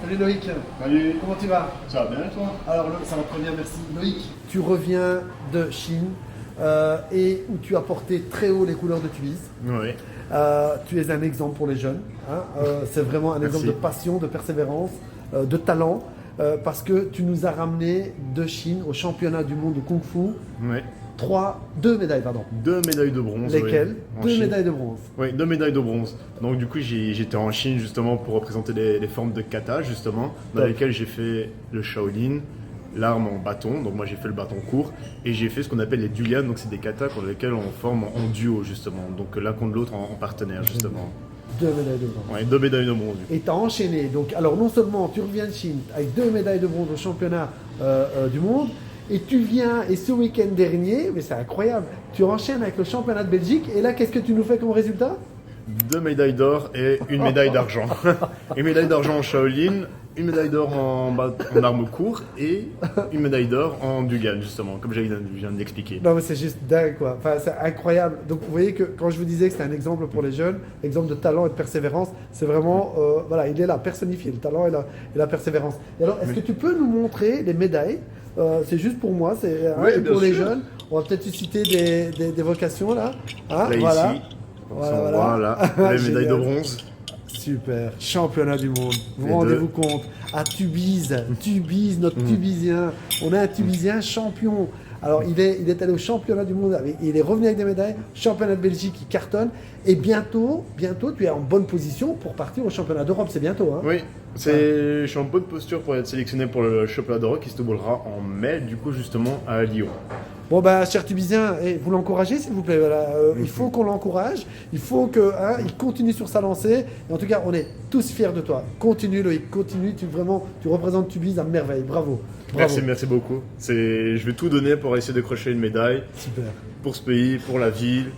Salut Loïc. Salut. Comment tu vas? Ça va bien toi? Alors ça va très bien, merci. Loïc, tu reviens de Chine et où tu as porté très haut les couleurs de Tubize. Oui. Tu es un exemple pour les jeunes. Hein. C'est vraiment un exemple de passion, de persévérance, de talent. Parce que tu nous as ramené de Chine au championnat du monde de Kung Fu. Oui. Deux médailles, pardon. 2 médailles de bronze. Lesquelles? Oui. Deux médailles de bronze. Oui, 2 médailles de bronze. Donc du coup, j'étais en Chine justement pour représenter les formes de kata justement, dans Top. lesquelles j'ai fait le Shaolin, l'arme en bâton. Donc moi j'ai fait le bâton court et j'ai fait ce qu'on appelle les dulian. Donc c'est des katas pour lesquels on forme en duo justement. Donc l'un contre l'autre en partenaire justement. Deux médailles de bronze. Ouais, 2 médailles de bronze. Et tu as enchaîné. Donc, alors non seulement tu reviens de Chine avec 2 médailles de bronze au championnat du monde, et tu viens, et ce week-end dernier, mais c'est incroyable, tu enchaînes avec le championnat de Belgique, et là qu'est-ce que tu nous fais comme résultat? 2 médailles d'or et une médaille d'argent. Une médaille d'argent en Shaolin, une médaille d'or en arme court et une médaille d'or en dugan justement, comme je viens de l'expliquer. Non mais c'est juste dingue quoi, enfin c'est incroyable. Donc vous voyez que quand je vous disais que c'était un exemple pour les jeunes, exemple de talent et de persévérance, c'est vraiment, voilà, il est là, personnifié, le talent et la persévérance. Et alors est-ce que tu peux nous montrer les médailles? C'est juste pour moi, c'est Oui, et bien pour les sûr. jeunes, on va peut-être susciter des vocations là. Hein, Là voilà. ici, Voilà. voilà, les médailles de Génial. bronze. Super, championnat du monde. Vous Les rendez-vous compte? À Tubize, notre Tubizien. On a un Tubizien champion. Alors, il est allé au championnat du monde, il est revenu avec des médailles, championnat de Belgique, il cartonne. Et bientôt, tu es en bonne position pour partir au championnat d'Europe. C'est bientôt, hein? Oui, je suis en bonne posture pour être sélectionné pour le championnat d'Europe qui se déroulera en mai, du coup justement à Lyon. Bon, ben, cher Tubizien, vous l'encouragez, s'il vous plaît. Voilà. Il faut qu'on l'encourage. Il faut qu'il continue sur sa lancée. Et en tout cas, on est tous fiers de toi. Continue, Loïc, continue. Tu représentes Tubize à merveille. Bravo. Bravo. Merci beaucoup. Je vais tout donner pour essayer de crocher une médaille Super. pour ce pays, pour la ville,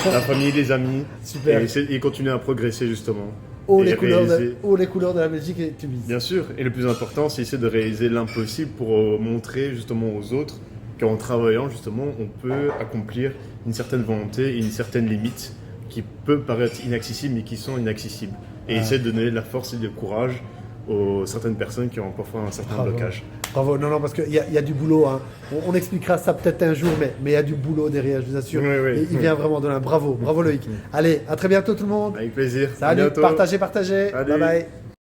la famille, les amis. Super. Et continuer à progresser justement. Haut Et les réaliser- couleurs de la Belgique et Tubize. Bien sûr, et le plus important, c'est essayer de réaliser l'impossible pour montrer justement aux autres qu'en travaillant justement, on peut accomplir une certaine volonté et une certaine limite qui peut paraître inaccessible mais qui sont inaccessibles. Et essayer de donner de la force et du courage aux certaines personnes qui ont parfois un certain Bravo. blocage. Bravo. Non, parce qu'il y a du boulot. Hein. On expliquera ça peut-être un jour, mais il y a du boulot derrière, je vous assure. Oui. Et il vient vraiment de là. Bravo. Bravo, Loïc. Allez, à très bientôt tout le monde. Avec plaisir. À Salut, bientôt. partagez. Allez. Bye bye.